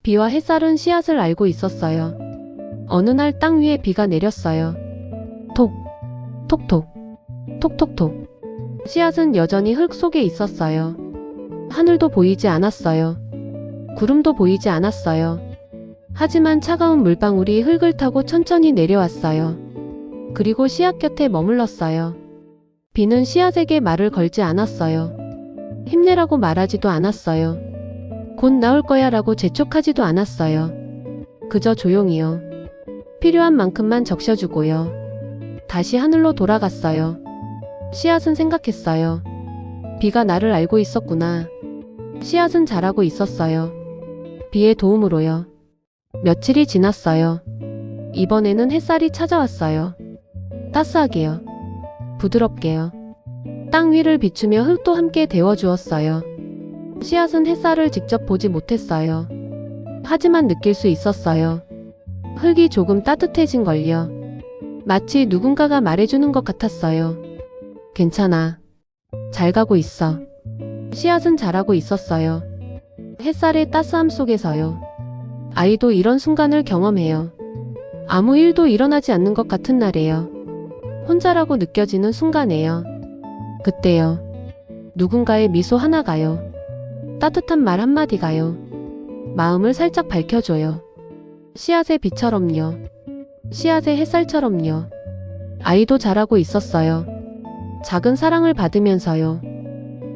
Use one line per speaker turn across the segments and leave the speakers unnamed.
비와 햇살은 씨앗을 알고 있었어요. 어느 날 땅 위에 비가 내렸어요. 톡, 톡톡, 톡톡톡. 씨앗은 여전히 흙 속에 있었어요. 하늘도 보이지 않았어요. 구름도 보이지 않았어요. 하지만 차가운 물방울이 흙을 타고 천천히 내려왔어요. 그리고 씨앗 곁에 머물렀어요. 비는 씨앗에게 말을 걸지 않았어요. 힘내라고 말하지도 않았어요. 곧 나올 거야 라고 재촉하지도 않았어요. 그저 조용히요. 필요한 만큼만 적셔주고요. 다시 하늘로 돌아갔어요. 씨앗은 생각했어요. 비가 나를 알고 있었구나. 씨앗은 자라고 있었어요. 비의 도움으로요. 며칠이 지났어요. 이번에는 햇살이 찾아왔어요. 따스하게요. 부드럽게요. 땅 위를 비추며 흙도 함께 데워주었어요. 씨앗은 햇살을 직접 보지 못했어요. 하지만 느낄 수 있었어요. 흙이 조금 따뜻해진걸요. 마치 누군가가 말해주는 것 같았어요. 괜찮아. 잘 가고 있어. 씨앗은 자라고 있었어요. 햇살의 따스함 속에서요. 아이도 이런 순간을 경험해요. 아무 일도 일어나지 않는 것 같은 날에요. 혼자라고 느껴지는 순간에요. 그때요. 누군가의 미소 하나가요. 따뜻한 말 한마디가요. 마음을 살짝 밝혀줘요. 씨앗의 비처럼요. 씨앗의 햇살처럼요. 아이도 자라고 있었어요. 작은 사랑을 받으면서요.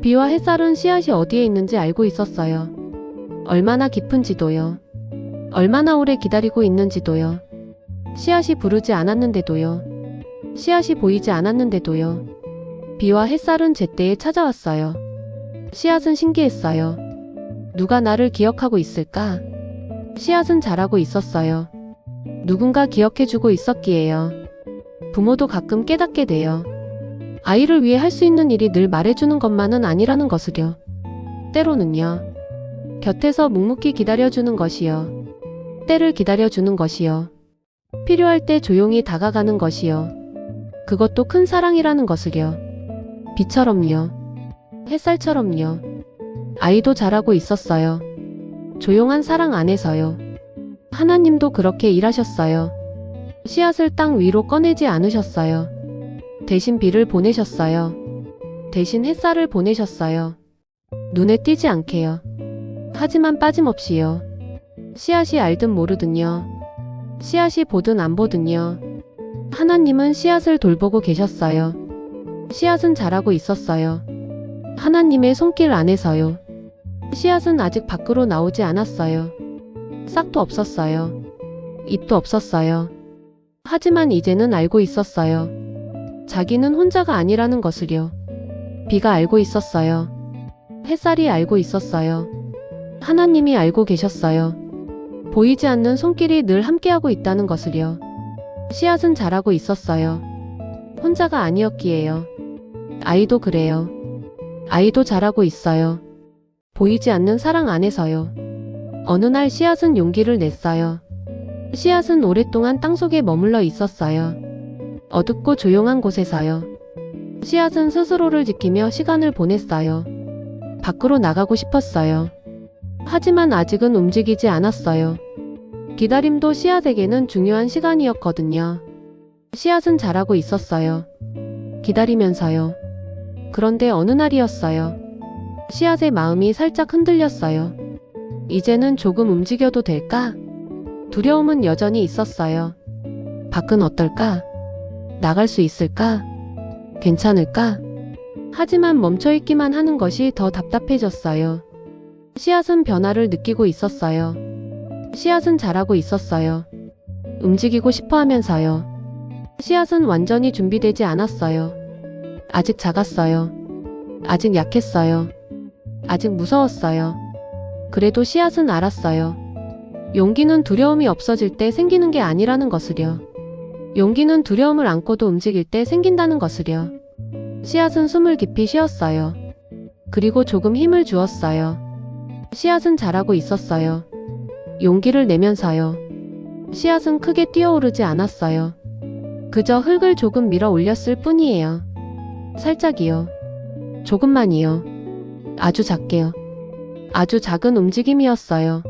비와 햇살은 씨앗이 어디에 있는지 알고 있었어요. 얼마나 깊은지도요. 얼마나 오래 기다리고 있는지도요. 씨앗이 부르지 않았는데도요. 씨앗이 보이지 않았는데도요. 비와 햇살은 제때에 찾아왔어요. 씨앗은 신기했어요. 누가 나를 기억하고 있을까? 씨앗은 자라고 있었어요. 누군가 기억해주고 있었기에요. 부모도 가끔 깨닫게 돼요. 아이를 위해 할 수 있는 일이 늘 말해주는 것만은 아니라는 것을요. 때로는요. 곁에서 묵묵히 기다려주는 것이요. 때를 기다려주는 것이요. 필요할 때 조용히 다가가는 것이요. 그것도 큰 사랑이라는 것을요. 비처럼요. 햇살처럼요. 아이도 자라고 있었어요. 조용한 사랑 안에서요. 하나님도 그렇게 일하셨어요. 씨앗을 땅 위로 꺼내지 않으셨어요. 대신 비를 보내셨어요. 대신 햇살을 보내셨어요. 눈에 띄지 않게요. 하지만 빠짐없이요. 씨앗이 알든 모르든요. 씨앗이 보든 안 보든요. 하나님은 씨앗을 돌보고 계셨어요. 씨앗은 자라고 있었어요. 하나님의 손길 안에서요. 씨앗은 아직 밖으로 나오지 않았어요. 싹도 없었어요. 잎도 없었어요. 하지만 이제는 알고 있었어요. 자기는 혼자가 아니라는 것을요. 비가 알고 있었어요. 햇살이 알고 있었어요. 하나님이 알고 계셨어요. 보이지 않는 손길이 늘 함께하고 있다는 것을요. 씨앗은 자라고 있었어요. 혼자가 아니었기에요. 아이도 그래요. 아이도 자라고 있어요. 보이지 않는 사랑 안에서요. 어느 날 씨앗은 용기를 냈어요. 씨앗은 오랫동안 땅속에 머물러 있었어요. 어둡고 조용한 곳에서요. 씨앗은 스스로를 지키며 시간을 보냈어요. 밖으로 나가고 싶었어요. 하지만 아직은 움직이지 않았어요. 기다림도 씨앗에게는 중요한 시간이었거든요. 씨앗은 자라고 있었어요. 기다리면서요. 그런데 어느 날이었어요. 씨앗의 마음이 살짝 흔들렸어요. 이제는 조금 움직여도 될까? 두려움은 여전히 있었어요. 밖은 어떨까? 나갈 수 있을까? 괜찮을까? 하지만 멈춰있기만 하는 것이 더 답답해졌어요. 씨앗은 변화를 느끼고 있었어요. 씨앗은 자라고 있었어요. 움직이고 싶어 하면서요. 씨앗은 완전히 준비되지 않았어요. 아직 작았어요. 아직 약했어요. 아직 무서웠어요. 그래도 씨앗은 알았어요. 용기는 두려움이 없어질 때 생기는 게 아니라는 것을요. 용기는 두려움을 안고도 움직일 때 생긴다는 것을요. 씨앗은 숨을 깊이 쉬었어요. 그리고 조금 힘을 주었어요. 씨앗은 자라고 있었어요. 용기를 내면서요. 씨앗은 크게 뛰어오르지 않았어요. 그저 흙을 조금 밀어 올렸을 뿐이에요. 살짝이요. 조금만이요. 아주 작게요. 아주 작은 움직임이었어요.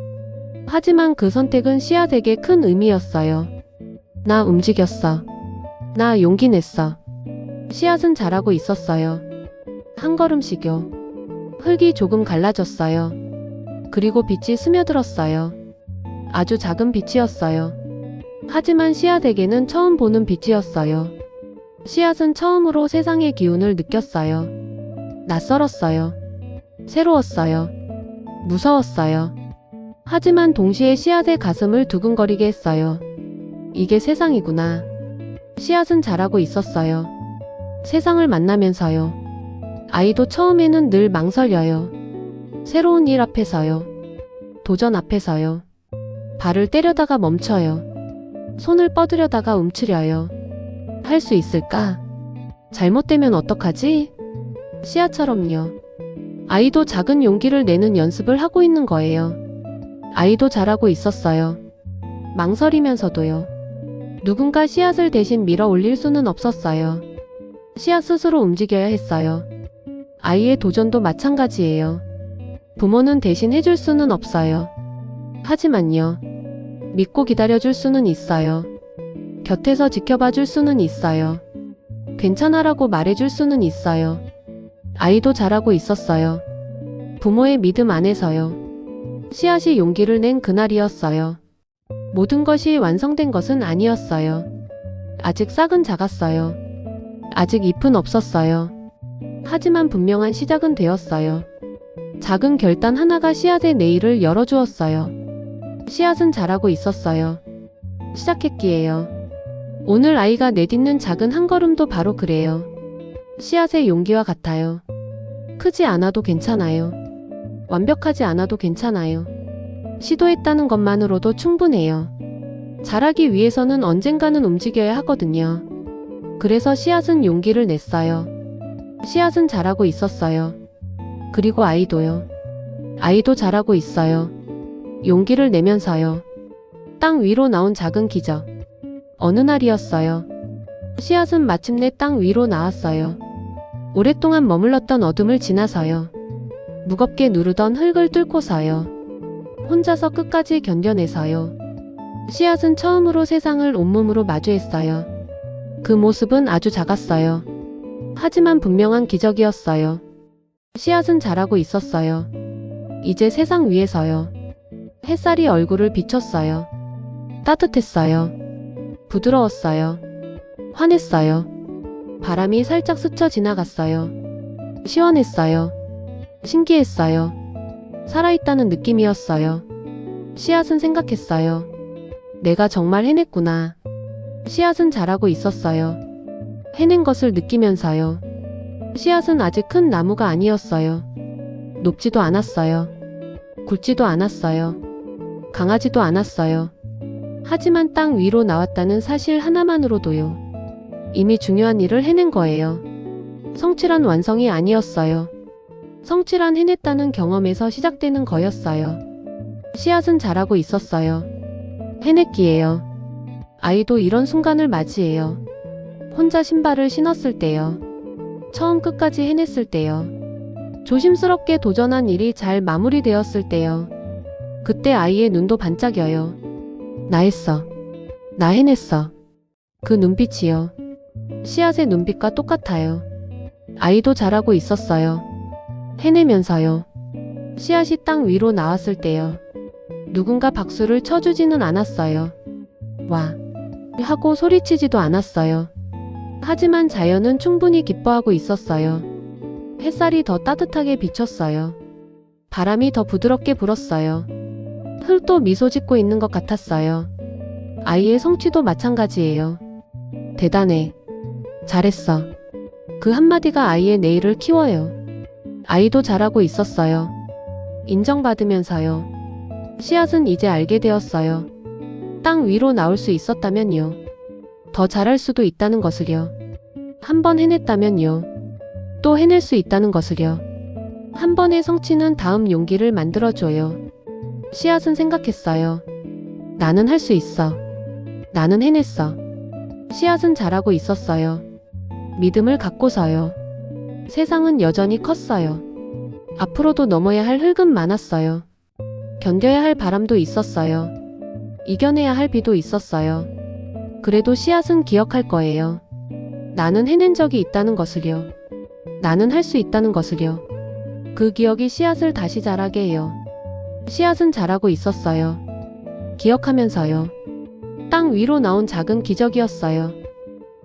하지만 그 선택은 씨앗에게 큰 의미였어요. 나 움직였어. 나 용기 냈어. 씨앗은 자라고 있었어요. 한 걸음씩요. 흙이 조금 갈라졌어요. 그리고 빛이 스며들었어요. 아주 작은 빛이었어요. 하지만 씨앗에게는 처음 보는 빛이었어요. 씨앗은 처음으로 세상의 기운을 느꼈어요. 낯설었어요. 새로웠어요. 무서웠어요. 하지만 동시에 씨앗의 가슴을 두근거리게 했어요. 이게 세상이구나. 씨앗은 자라고 있었어요. 세상을 만나면서요. 아이도 처음에는 늘 망설여요. 새로운 일 앞에서요. 도전 앞에서요. 발을 때려다가 멈춰요. 손을 뻗으려다가 움츠려요. 할 수 있을까? 잘못되면 어떡하지? 씨앗처럼요. 아이도 작은 용기를 내는 연습을 하고 있는 거예요. 아이도 자라고 있었어요. 망설이면서도요. 누군가 씨앗을 대신 밀어 올릴 수는 없었어요. 씨앗 스스로 움직여야 했어요. 아이의 도전도 마찬가지예요. 부모는 대신 해줄 수는 없어요. 하지만요. 믿고 기다려줄 수는 있어요. 곁에서 지켜봐 줄 수는 있어요. 괜찮아라고 말해줄 수는 있어요. 아이도 자라고 있었어요. 부모의 믿음 안에서요. 씨앗이 용기를 낸 그날이었어요. 모든 것이 완성된 것은 아니었어요. 아직 싹은 작았어요. 아직 잎은 없었어요. 하지만 분명한 시작은 되었어요. 작은 결단 하나가 씨앗의 내일을 열어주었어요. 씨앗은 자라고 있었어요. 시작했기에요. 오늘 아이가 내딛는 작은 한 걸음도 바로 그래요. 씨앗의 용기와 같아요. 크지 않아도 괜찮아요. 완벽하지 않아도 괜찮아요. 시도했다는 것만으로도 충분해요. 자라기 위해서는 언젠가는 움직여야 하거든요. 그래서 씨앗은 용기를 냈어요. 씨앗은 자라고 있었어요. 그리고 아이도요. 아이도 자라고 있어요. 용기를 내면서요. 땅 위로 나온 작은 기적. 어느 날이었어요. 씨앗은 마침내 땅 위로 나왔어요. 오랫동안 머물렀던 어둠을 지나서요. 무겁게 누르던 흙을 뚫고서요. 혼자서 끝까지 견뎌내서요. 씨앗은 처음으로 세상을 온몸으로 마주했어요. 그 모습은 아주 작았어요. 하지만 분명한 기적이었어요. 씨앗은 자라고 있었어요. 이제 세상 위에서요. 햇살이 얼굴을 비췄어요. 따뜻했어요. 부드러웠어요. 환했어요. 바람이 살짝 스쳐 지나갔어요. 시원했어요. 신기했어요. 살아있다는 느낌이었어요. 씨앗은 생각했어요. 내가 정말 해냈구나. 씨앗은 자라고 있었어요. 해낸 것을 느끼면서요. 씨앗은 아직 큰 나무가 아니었어요. 높지도 않았어요. 굵지도 않았어요. 강하지도 않았어요. 하지만 땅 위로 나왔다는 사실 하나만으로도요. 이미 중요한 일을 해낸 거예요. 성취란 완성이 아니었어요. 성취란 해냈다는 경험에서 시작되는 거였어요. 씨앗은 자라고 있었어요. 해냈기에요. 아이도 이런 순간을 맞이해요. 혼자 신발을 신었을 때요. 처음 끝까지 해냈을 때요. 조심스럽게 도전한 일이 잘 마무리되었을 때요. 그때 아이의 눈도 반짝여요. 나 했어. 나 해냈어. 그 눈빛이요. 씨앗의 눈빛과 똑같아요. 아이도 자라고 있었어요. 해내면서요. 씨앗이 땅 위로 나왔을 때요. 누군가 박수를 쳐주지는 않았어요. 와! 하고 소리치지도 않았어요. 하지만 자연은 충분히 기뻐하고 있었어요. 햇살이 더 따뜻하게 비쳤어요. 바람이 더 부드럽게 불었어요. 흙도 미소 짓고 있는 것 같았어요. 아이의 성취도 마찬가지예요. 대단해. 잘했어. 그 한마디가 아이의 내일을 키워요. 아이도 자라고 있었어요. 인정받으면서요. 씨앗은 이제 알게 되었어요. 땅 위로 나올 수 있었다면요. 더 잘할 수도 있다는 것을요. 한 번 해냈다면요. 또 해낼 수 있다는 것을요. 한 번의 성취는 다음 용기를 만들어줘요. 씨앗은 생각했어요. 나는 할 수 있어. 나는 해냈어. 씨앗은 자라고 있었어요. 믿음을 갖고서요. 세상은 여전히 컸어요. 앞으로도 넘어야 할 흙은 많았어요. 견뎌야 할 바람도 있었어요. 이겨내야 할 비도 있었어요. 그래도 씨앗은 기억할 거예요. 나는 해낸 적이 있다는 것을요. 나는 할 수 있다는 것을요. 그 기억이 씨앗을 다시 자라게 해요. 씨앗은 자라고 있었어요. 기억하면서요. 땅 위로 나온 작은 기적이었어요.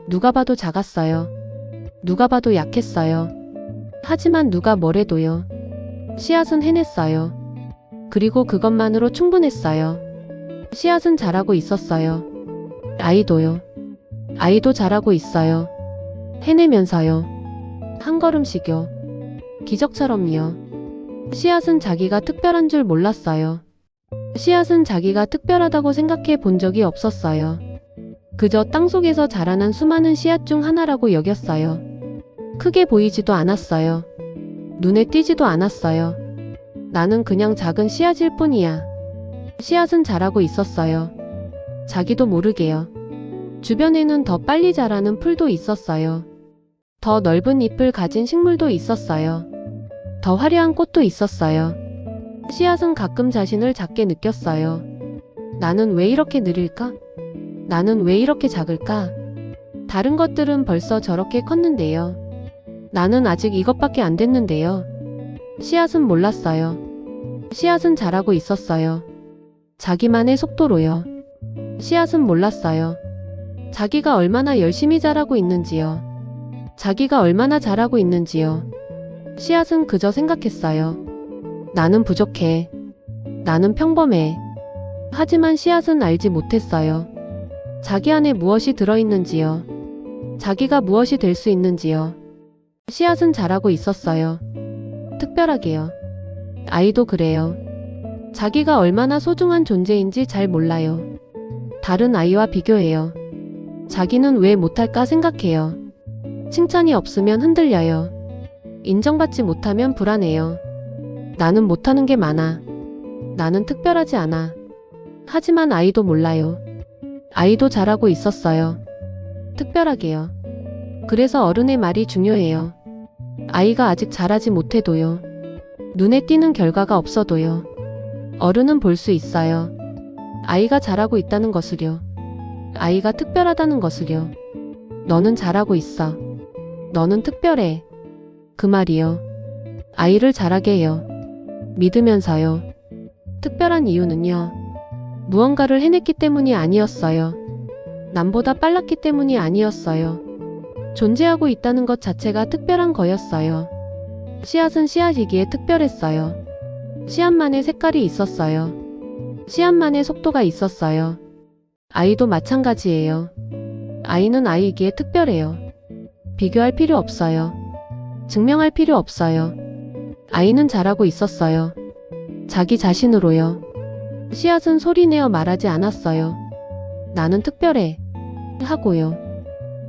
누가 봐도 작았어요. 누가 봐도 약했어요. 하지만 누가 뭐래도요. 씨앗은 해냈어요. 그리고 그것만으로 충분했어요. 씨앗은 자라고 있었어요. 아이도요. 아이도 자라고 있어요. 해내면서요. 한 걸음씩요. 기적처럼요. 씨앗은 자기가 특별한 줄 몰랐어요. 씨앗은 자기가 특별하다고 생각해 본 적이 없었어요. 그저 땅속에서 자라난 수많은 씨앗 중 하나라고 여겼어요. 크게 보이지도 않았어요. 눈에 띄지도 않았어요. 나는 그냥 작은 씨앗일 뿐이야. 씨앗은 자라고 있었어요. 자기도 모르게요. 주변에는 더 빨리 자라는 풀도 있었어요. 더 넓은 잎을 가진 식물도 있었어요. 더 화려한 꽃도 있었어요. 씨앗은 가끔 자신을 작게 느꼈어요. 나는 왜 이렇게 느릴까? 나는 왜 이렇게 작을까? 다른 것들은 벌써 저렇게 컸는데요. 나는 아직 이것밖에 안 됐는데요. 씨앗은 몰랐어요. 씨앗은 자라고 있었어요. 자기만의 속도로요. 씨앗은 몰랐어요. 자기가 얼마나 열심히 자라고 있는지요. 자기가 얼마나 잘하고 있는지요. 씨앗은 그저 생각했어요. 나는 부족해. 나는 평범해. 하지만 씨앗은 알지 못했어요. 자기 안에 무엇이 들어있는지요. 자기가 무엇이 될 수 있는지요. 씨앗은 자라고 있었어요. 특별하게요. 아이도 그래요. 자기가 얼마나 소중한 존재인지 잘 몰라요. 다른 아이와 비교해요. 자기는 왜 못할까 생각해요. 칭찬이 없으면 흔들려요. 인정받지 못하면 불안해요. 나는 못하는 게 많아. 나는 특별하지 않아. 하지만 아이도 몰라요. 아이도 잘하고 있었어요. 특별하게요. 그래서 어른의 말이 중요해요. 아이가 아직 잘하지 못해도요. 눈에 띄는 결과가 없어도요. 어른은 볼 수 있어요. 아이가 잘하고 있다는 것을요. 아이가 특별하다는 것을요. 너는 잘하고 있어. 너는 특별해. 그 말이요. 아이를 잘하게 해요. 믿으면서요. 특별한 이유는요. 무언가를 해냈기 때문이 아니었어요. 남보다 빨랐기 때문이 아니었어요. 존재하고 있다는 것 자체가 특별한 거였어요. 씨앗은 씨앗이기에 특별했어요. 씨앗만의 색깔이 있었어요. 씨앗만의 속도가 있었어요. 아이도 마찬가지예요. 아이는 아이이기에 특별해요. 비교할 필요 없어요. 증명할 필요 없어요. 아이는 잘하고 있었어요. 자기 자신으로요. 씨앗은 소리내어 말하지 않았어요. 나는 특별해. 하고요.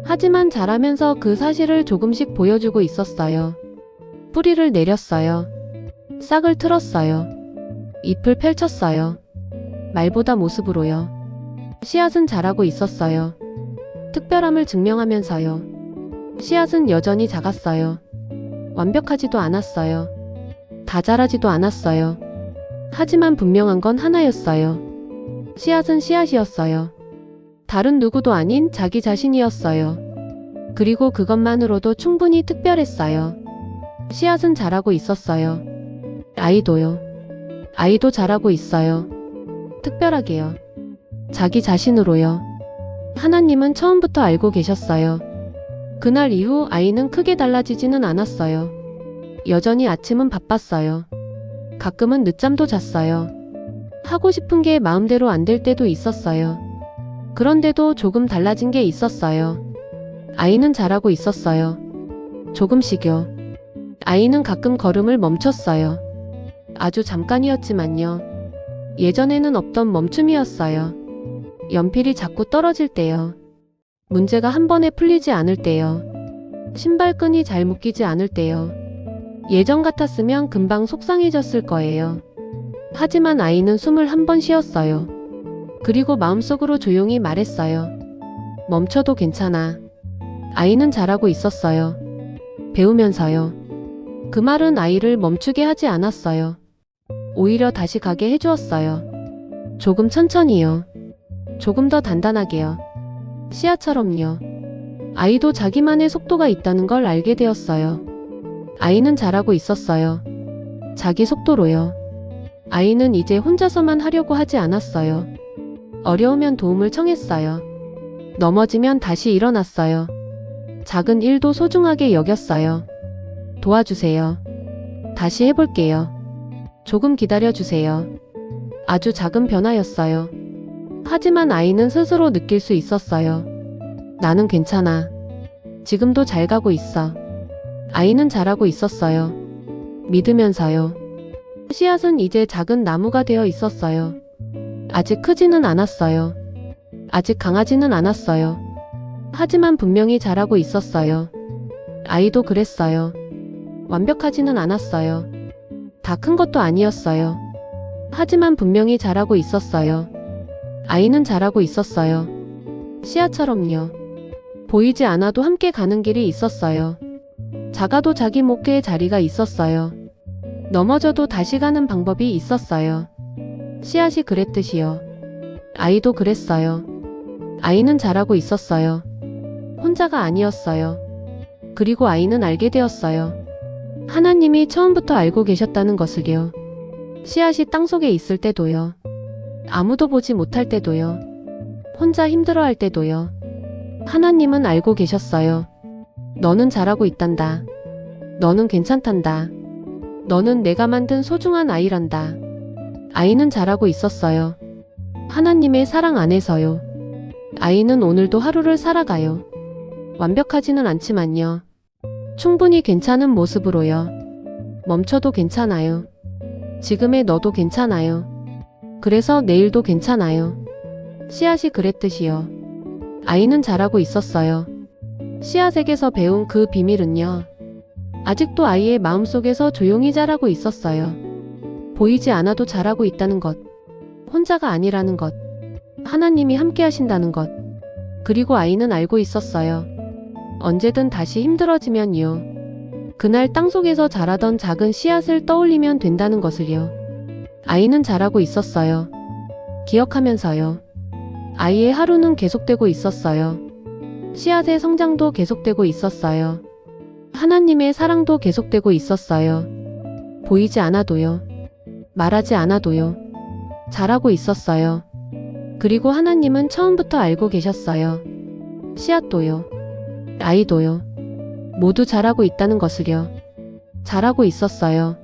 하지만 자라면서 그 사실을 조금씩 보여주고 있었어요. 뿌리를 내렸어요. 싹을 틀었어요. 잎을 펼쳤어요. 말보다 모습으로요. 씨앗은 자라고 있었어요. 특별함을 증명하면서요. 씨앗은 여전히 작았어요. 완벽하지도 않았어요. 다 자라지도 않았어요. 하지만 분명한 건 하나였어요. 씨앗은 씨앗이었어요. 다른 누구도 아닌 자기 자신이었어요. 그리고 그것만으로도 충분히 특별했어요. 씨앗은 자라고 있었어요. 아이도요. 아이도 자라고 있어요. 특별하게요. 자기 자신으로요. 하나님은 처음부터 알고 계셨어요. 그날 이후 아이는 크게 달라지지는 않았어요. 여전히 아침은 바빴어요. 가끔은 늦잠도 잤어요. 하고 싶은 게 마음대로 안 될 때도 있었어요. 그런데도 조금 달라진 게 있었어요. 아이는 자라고 있었어요. 조금씩요. 아이는 가끔 걸음을 멈췄어요. 아주 잠깐이었지만요. 예전에는 없던 멈춤이었어요. 연필이 자꾸 떨어질 때요. 문제가 한 번에 풀리지 않을 때요. 신발끈이 잘 묶이지 않을 때요. 예전 같았으면 금방 속상해졌을 거예요. 하지만 아이는 숨을 한 번 쉬었어요. 그리고 마음속으로 조용히 말했어요. 멈춰도 괜찮아. 아이는 잘하고 있었어요. 배우면서요. 그 말은 아이를 멈추게 하지 않았어요. 오히려 다시 가게 해주었어요. 조금 천천히요. 조금 더 단단하게요. 씨앗처럼요. 아이도 자기만의 속도가 있다는 걸 알게 되었어요. 아이는 잘하고 있었어요. 자기 속도로요. 아이는 이제 혼자서만 하려고 하지 않았어요. 어려우면 도움을 청했어요. 넘어지면 다시 일어났어요. 작은 일도 소중하게 여겼어요. 도와주세요. 다시 해볼게요. 조금 기다려주세요. 아주 작은 변화였어요. 하지만 아이는 스스로 느낄 수 있었어요. 나는 괜찮아. 지금도 잘 가고 있어. 아이는 잘하고 있었어요. 믿으면서요. 씨앗은 이제 작은 나무가 되어 있었어요. 아직 크지는 않았어요. 아직 강하지는 않았어요. 하지만 분명히 잘하고 있었어요. 아이도 그랬어요. 완벽하지는 않았어요. 다 큰 것도 아니었어요. 하지만 분명히 잘하고 있었어요. 아이는 잘하고 있었어요. 씨앗처럼요. 보이지 않아도 함께 가는 길이 있었어요. 작아도 자기 목표의 자리가 있었어요. 넘어져도 다시 가는 방법이 있었어요. 씨앗이 그랬듯이요. 아이도 그랬어요. 아이는 잘하고 있었어요. 혼자가 아니었어요. 그리고 아이는 알게 되었어요. 하나님이 처음부터 알고 계셨다는 것을요. 씨앗이 땅속에 있을 때도요. 아무도 보지 못할 때도요. 혼자 힘들어할 때도요. 하나님은 알고 계셨어요. 너는 잘하고 있단다. 너는 괜찮단다. 너는 내가 만든 소중한 아이란다. 아이는 잘하고 있었어요. 하나님의 사랑 안에서요. 아이는 오늘도 하루를 살아가요. 완벽하지는 않지만요. 충분히 괜찮은 모습으로요. 멈춰도 괜찮아요. 지금의 너도 괜찮아요. 그래서 내일도 괜찮아요. 씨앗이 그랬듯이요. 아이는 잘하고 있었어요. 씨앗에게서 배운 그 비밀은요. 아직도 아이의 마음속에서 조용히 자라고 있었어요. 보이지 않아도 잘하고 있다는 것. 혼자가 아니라는 것. 하나님이 함께 하신다는 것. 그리고 아이는 알고 있었어요. 언제든 다시 힘들어지면요. 그날 땅속에서 자라던 작은 씨앗을 떠올리면 된다는 것을요. 아이는 잘하고 있었어요. 기억하면서요. 아이의 하루는 계속되고 있었어요. 씨앗의 성장도 계속되고 있었어요. 하나님의 사랑도 계속되고 있었어요. 보이지 않아도요. 말하지 않아도요. 잘하고 있었어요. 그리고 하나님은 처음부터 알고 계셨어요. 씨앗도요. 아이도요. 모두 잘하고 있다는 것을요. 잘하고 있었어요.